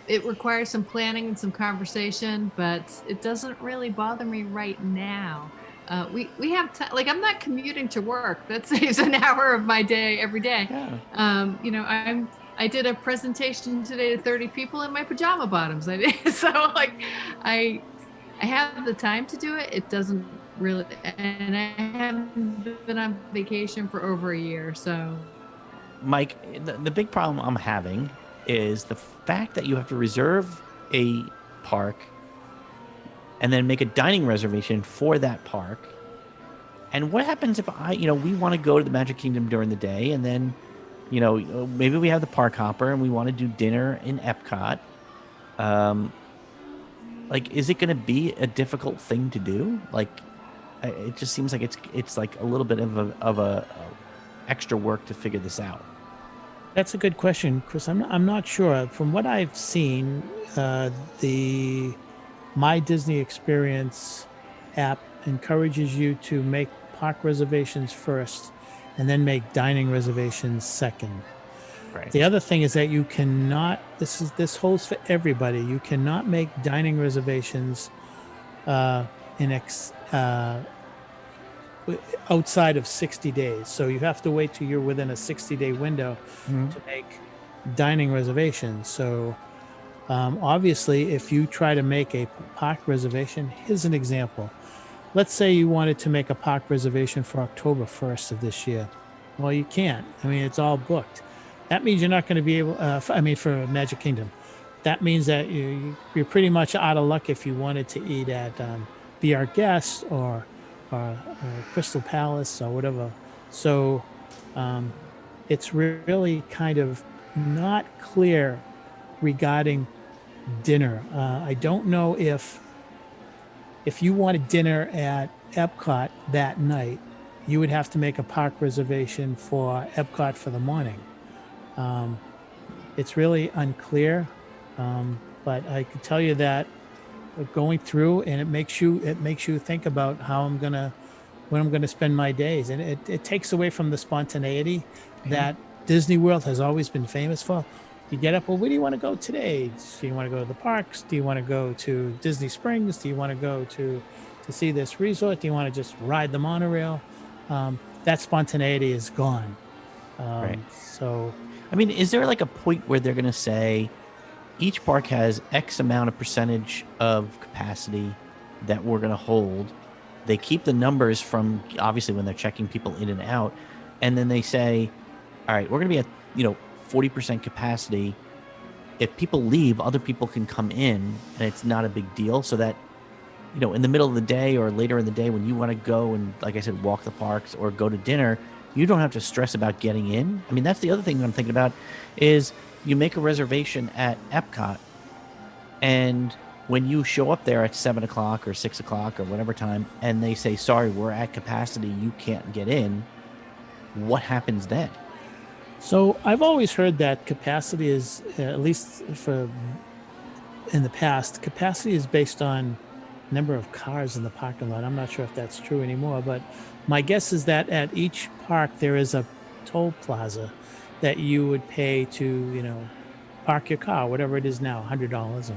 it requires some planning and some conversation, but it doesn't really bother me right now. We have time. Like, I'm not commuting to work. That saves an hour of my day every day. Yeah. I did a presentation today to 30 people in my pajama bottoms. I did. So like, I have the time to do it. It doesn't really, and I haven't been on vacation for over a year. So, Mike, the big problem I'm having is the fact that you have to reserve a park and then make a dining reservation for that park. And what happens if we want to go to the Magic Kingdom during the day, and then, maybe we have the park hopper and we want to do dinner in Epcot. Is it going to be a difficult thing to do? It just seems like it's like a little bit of a extra work to figure this out. That's a good question, Chris. I'm not sure. From what I've seen, the My Disney Experience app encourages you to make park reservations first and then make dining reservations second. Right. The other thing is that you cannot, this holds for everybody, you cannot make dining reservations outside of 60 days. So you have to wait till you're within a 60-day window to make dining reservations. So obviously, if you try to make a park reservation, here's an example. Let's say you wanted to make a park reservation for October 1st of this year. Well, you can't. I mean, it's all booked. That means you're not going to be able, for Magic Kingdom. That means that you're pretty much out of luck if you wanted to eat at Be Our Guest or Crystal Palace or whatever. So it's really kind of not clear regarding dinner. I don't know if you wanted dinner at Epcot that night, you would have to make a park reservation for Epcot for the morning. It's really unclear, but I can tell you that going through, and it makes you think about when I'm gonna spend my days, and it takes away from the spontaneity that Disney World has always been famous for. You get up, well, where do you want to go today? Do you want to go to the parks? Do you want to go to Disney Springs? Do you want to go to see this resort? Do you want to just ride the monorail? That spontaneity is gone. Right. So, I mean, is there like a point where they're going to say each park has X amount of percentage of capacity that we're going to hold? They keep the numbers from obviously when they're checking people in and out, and then they say, all right, we're going to be at 40% capacity. If people leave, other people can come in, and it's not a big deal. So that in the middle of the day or later in the day when you want to go and, like I said, walk the parks or go to dinner, you don't have to stress about getting in. I mean, that's the other thing that I'm thinking about is you make a reservation at Epcot, and when you show up there at 7 o'clock or 6 o'clock or whatever time, and they say, sorry, we're at capacity, you can't get in, what happens then? So I've always heard that capacity is, at least in the past, capacity is based on number of cars in the parking lot. I'm not sure if that's true anymore, but my guess is that at each park there is a toll plaza that you would pay to, park your car, whatever it is now, $100.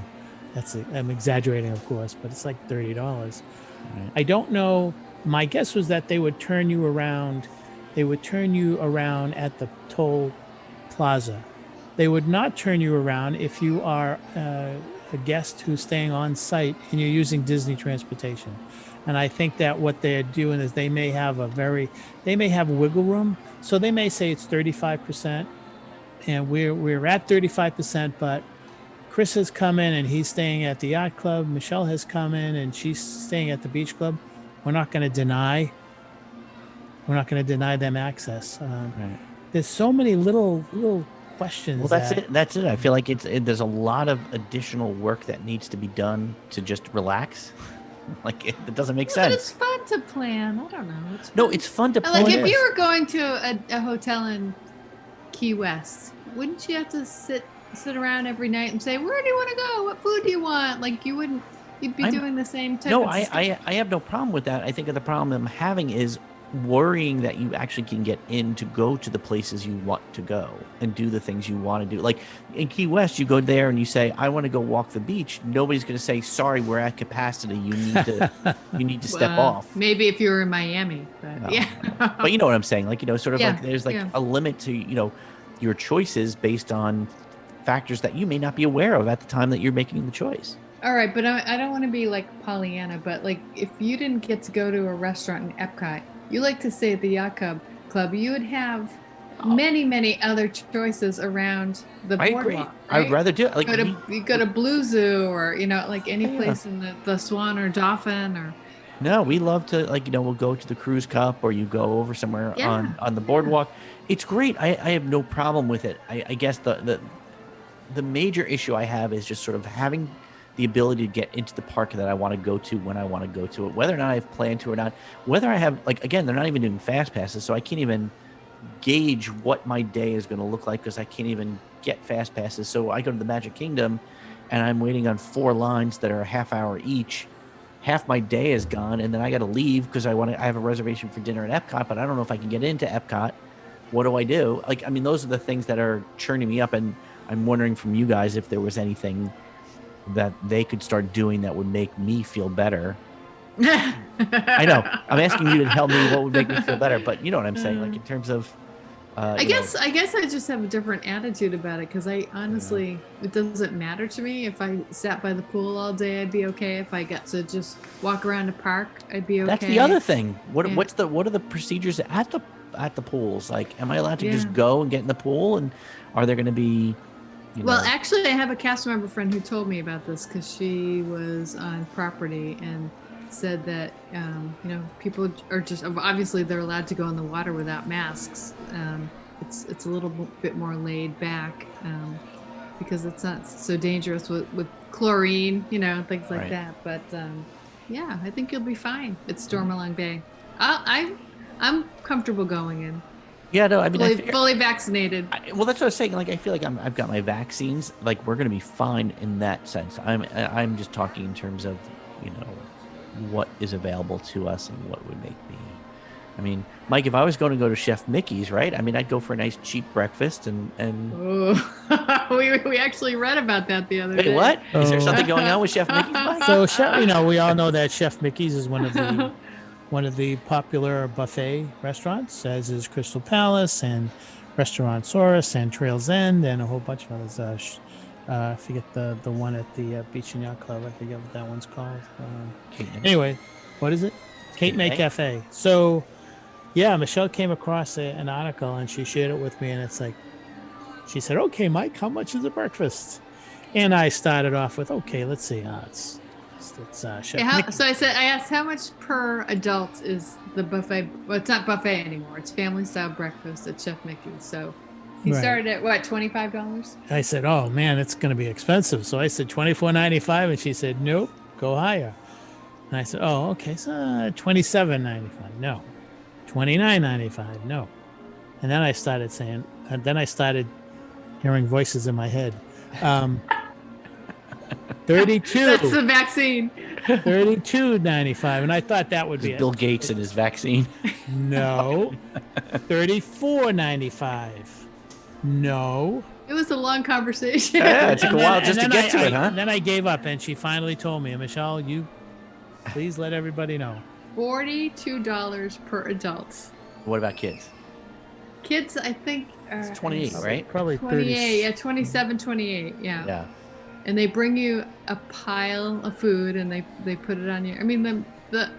I'm exaggerating, of course, but it's like $30. Right. I don't know. My guess was that they would turn you around. They would turn you around at the toll plaza. They would not turn you around if you are a guest who's staying on site and you're using Disney transportation. And I think that what they're doing is they may have wiggle room. So they may say it's 35%, and we're at 35%, but Chris has come in and he's staying at the yacht club. Michelle has come in and she's staying at the beach club. We're not going to deny them access. Right. There's so many little questions. Well, that's it. I feel like there's a lot of additional work that needs to be done to just relax. Like it doesn't make sense. But it's fun to plan. I don't know. It's fun to plan. Like if you were going to a hotel in Key West, wouldn't you have to sit around every night and say, where do you want to go? What food do you want? Like you'd be doing the same type of stuff. I have no problem with that. I think the problem I'm having is worrying that you actually can get in to go to the places you want to go and do the things you want to do. Like in Key West, you go there and you say, I want to go walk the beach. Nobody's going to say, sorry, we're at capacity. You need to step off. Maybe if you were in Miami, but yeah. But you know what I'm saying? Like, sort of like there's like a limit to, your choices based on factors that you may not be aware of at the time that you're making the choice. All right, but I don't want to be like Pollyanna, but like if you didn't get to go to a restaurant in Epcot, you like to stay at the yacht club, you would have many other choices around the boardwalk. I agree. Right? I would rather do it. Like you go to Blue Zoo or like any place in the Swan or Dolphin or No, we love to, like, we'll go to the Cruise Cup, or you go over somewhere Yeah, on the boardwalk. It's great. I have no problem with it. I guess the major issue I have is just sort of having the ability to get into the park that I want to go to when I want to go to it, whether or not I have planned to or not. Whether I have, like, again, they're not even doing fast passes, so I can't even gauge what my day is going to look like because I can't even get fast passes. So I go to the Magic Kingdom and I'm waiting on 4 lines that are a half hour each. Half my day is gone, and then I got to leave because I have a reservation for dinner at Epcot, but I don't know if I can get into Epcot. What do I do? Like, I mean, those are the things that are churning me up, and I'm wondering from you guys if there was anything that they could start doing that would make me feel better. I know I'm asking you to tell me what would make me feel better, but you know what I'm saying, like in terms of I guess I just have a different attitude about it, because I honestly, it doesn't matter to me. If I sat by the pool all day, I'd be okay. If I got to just walk around the park, I'd be okay. That's the other thing. What are the procedures at the pools? Like, am I allowed to just go and get in the pool, and are there going to be Well, actually, I have a cast member friend who told me about this, because she was on property and said that people are just, obviously they're allowed to go in the water without masks. It's a little bit more laid back, because it's not so dangerous with chlorine, things like that. But I think you'll be fine at Stormalong Bay. I'm comfortable going in. Yeah, no, I mean, fully vaccinated. Well, that's what I was saying. Like, I feel like I've got my vaccines. Like, we're going to be fine in that sense. I'm just talking in terms of, what is available to us and what would make me. I mean, Mike, if I was going to go to Chef Mickey's, right? I mean, I'd go for a nice cheap breakfast and. Oh, we actually read about that the other day. Wait, what? Is there something going on with Chef Mickey's, Mike? So, we all know that Chef Mickey's is one of the popular buffet restaurants, as is Crystal Palace and Restaurant Saurus and Trails End and a whole bunch of others. I forget the one at the Beach and Yacht Club. I forget what that one's called. Anyway, what is it? Cape May Cafe. So, yeah, Michelle came across an article and she shared it with me, and it's like, she said, "Okay, Mike, how much is a breakfast?" And I started off with, "Okay, let's see. It's Chef so I asked, how much per adult is the buffet? Well, it's not buffet anymore. It's family style breakfast at Chef Mickey's. So he started at what, $25? I said, "Oh man, it's going to be expensive." So I said $24.95, and she said, "Nope, go higher." And I said, "Oh, okay, so $27.95, no, $29.95, no." And then I started hearing voices in my head. 32. That's the vaccine. $32.95, and I thought that would be Bill Gates and his vaccine. No. $34.95. No. It was a long conversation. Yeah, it took a while just to get to it, huh? And then I gave up, and she finally told me, "Michelle, you please let everybody know." $42 per adult. What about kids? Kids, I think, It's 28, right? Probably 28. 30. Yeah, 27, 28. Yeah. Yeah. And they bring you a pile of food, and they put it on you. I mean, the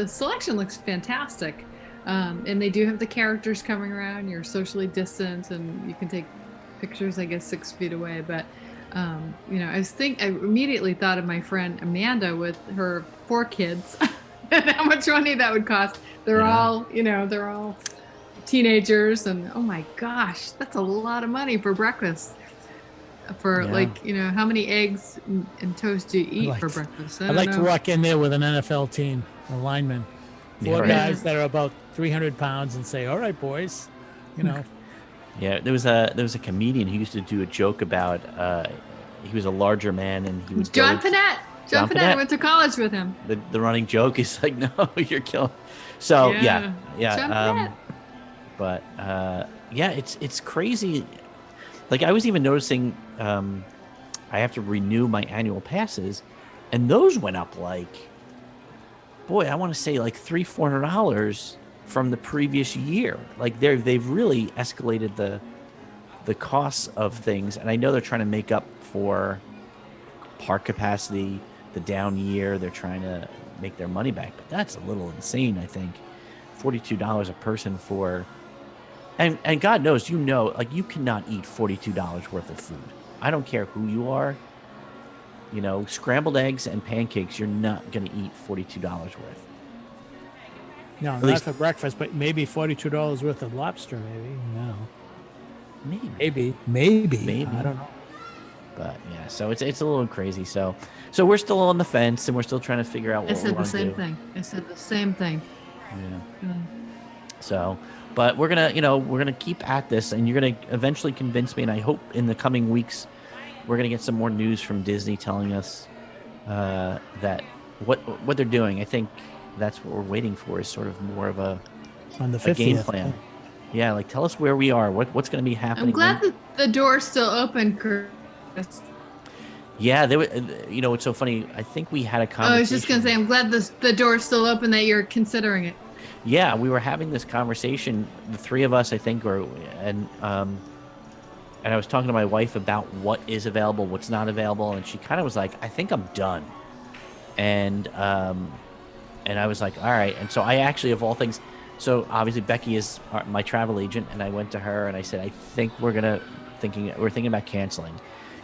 selection looks fantastic. And they do have the characters coming around. You're socially distant, and you can take pictures, I guess, 6 feet away. But, I immediately thought of my friend Amanda with her 4 kids and how much money that would cost. They're all teenagers, and oh my gosh, that's a lot of money for breakfast. For how many eggs and toast do you eat for breakfast? I'd like to walk in there with an NFL team, a lineman, 4 guys that are about 300 pounds, and say, "All right, boys, Yeah, there was a comedian who used to do a joke about he was a larger man, and he would John Panette. John Panette. I went to college with him. The running joke is like, "No, you're killing." So yeah. John Panette. But it's crazy. Like, I was even noticing I have to renew my annual passes, and those went up like, boy, I want to say like $300-400 from the previous year. Like, they've really escalated the costs of things, and I know they're trying to make up for park capacity, the down year. They're trying to make their money back, but that's a little insane. I think $42 a person for. And God knows, like, you cannot eat $42 worth of food. I don't care who you are. Scrambled eggs and pancakes, you're not going to eat $42 worth. No, At not least- for breakfast, but maybe $42 worth of lobster. Maybe no. Maybe. I don't know. But yeah, so it's a little crazy. So we're still on the fence, and we're still trying to figure out what I we said the want to do. same thing. I said the same thing. Yeah. So, but we're gonna keep at this, and you're gonna eventually convince me. And I hope in the coming weeks, we're gonna get some more news from Disney telling us that what they're doing. I think that's what we're waiting for, is sort of more of a On the 50th. game plan. Yeah, like tell us where we are. What's going to be happening. I'm glad that the door's still open, Chris. Yeah, there. It's so funny. I think we had a conversation. I was just gonna say, I'm glad the door's still open, that you're considering it. Yeah, we were having this conversation, the three of us, I think, and I was talking to my wife about what is available, what's not available, and she kind of was like, "I think I'm done," and I was like, "All right." And so I actually, of all things, so obviously Becky is my travel agent, and I went to her and I said, "I think we're thinking about canceling."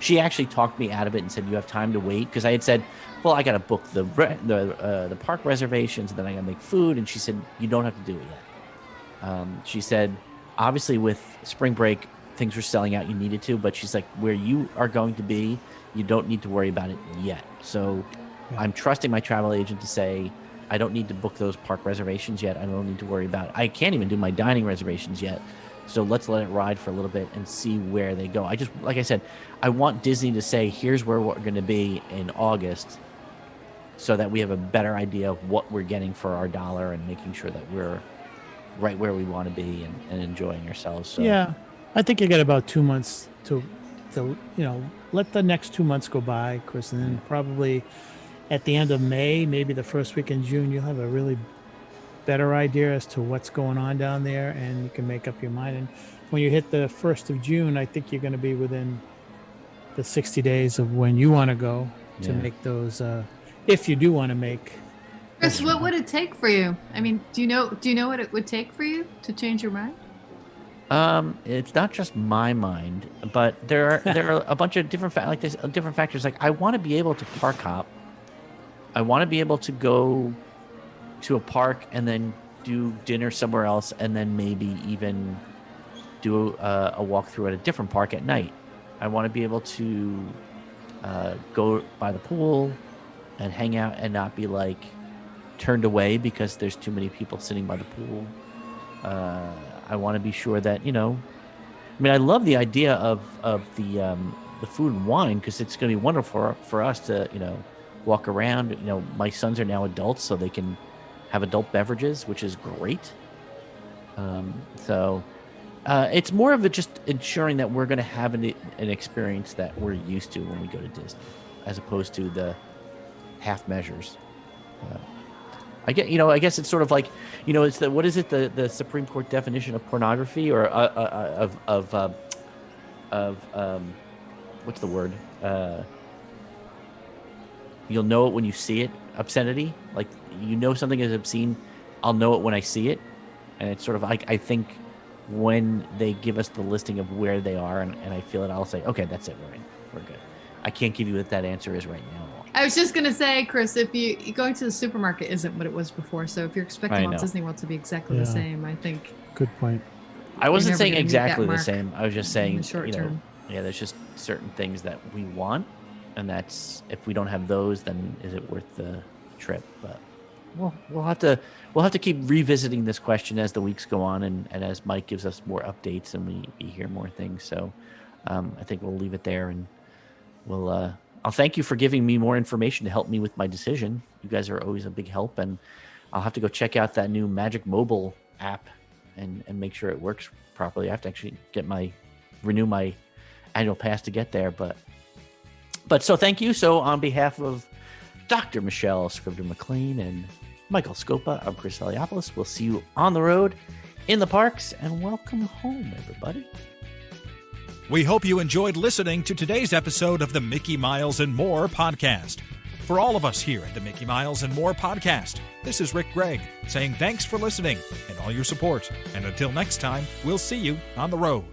She actually talked me out of it and said, "You have time to wait," because I had said, "Well, I got to book the park reservations, and then I got to make food." And she said, "You don't have to do it yet." She said, "Obviously, with spring break, things were selling out. You needed to, but she's like, where you are going to be, you don't need to worry about it yet." So, I'm trusting my travel agent to say, "I don't need to book those park reservations yet. I don't need to worry about it. I can't even do my dining reservations yet. So let's let it ride for a little bit and see where they go." Like I said, I want Disney to say, here's where we're going to be in August, so that we have a better idea of what we're getting for our dollar, and making sure that we're right where we want to be and enjoying ourselves. So. Yeah, I think you got about 2 months to let the next 2 months go by, Chris, and then probably at the end of May, maybe the first week in June, you'll have a really better idea as to what's going on down there, and you can make up your mind. And when you hit the 1st of June, I think you're going to be within the 60 days of when you want to go to make those, if you do want to make. Chris, what would it take for you? I mean, do you know what it would take for you to change your mind? It's not just my mind, but there are a bunch of different different factors. Like, I want to be able to park hop. I want to be able to go to a park and then do dinner somewhere else, and then maybe even do a walkthrough at a different park at night. I want to be able to go by the pool and hang out and not be like turned away because there's too many people sitting by the pool. I want to be sure that, I love the idea of the food and wine, because it's going to be wonderful for us to, walk around. My sons are now adults, so they can have adult beverages, which is great. So it's more of just ensuring that we're going to have an experience that we're used to when we go to Disney, as opposed to the half measures. I guess it's sort of like, it's the Supreme Court definition of pornography, or what's the word? You'll know it when you see it. Obscenity, like, something is obscene, I'll know it when I see it. And it's sort of like, I think when they give us the listing of where they are, and I feel it, I'll say, okay, that's it, we're good. I can't give you what that answer is right now. I was just gonna say, Chris, if you going to the supermarket isn't what it was before, so if you're expecting Walt Disney World to be exactly the same, I think. Good point. I wasn't saying exactly the same. I was just saying, in the short term. There's just certain things that we want, and that's, if we don't have those, then is it worth the trip? But we'll have to keep revisiting this question as the weeks go on, and as Mike gives us more updates and we hear more things. So I think we'll leave it there, and I'll thank you for giving me more information to help me with my decision. You guys are always a big help, and I'll have to go check out that new MagicMobile app and make sure it works properly. I have to actually renew my annual pass to get there, but so thank you. So on behalf of Dr. Michelle Scribner-McLean and Michael Scopa, I'm Chris Eliopoulos. We'll see you on the road, in the parks, and welcome home, everybody. We hope you enjoyed listening to today's episode of the Mickey Miles and More podcast. For all of us here at the Mickey Miles and More podcast, this is Rick Gregg saying thanks for listening and all your support. And until next time, we'll see you on the road.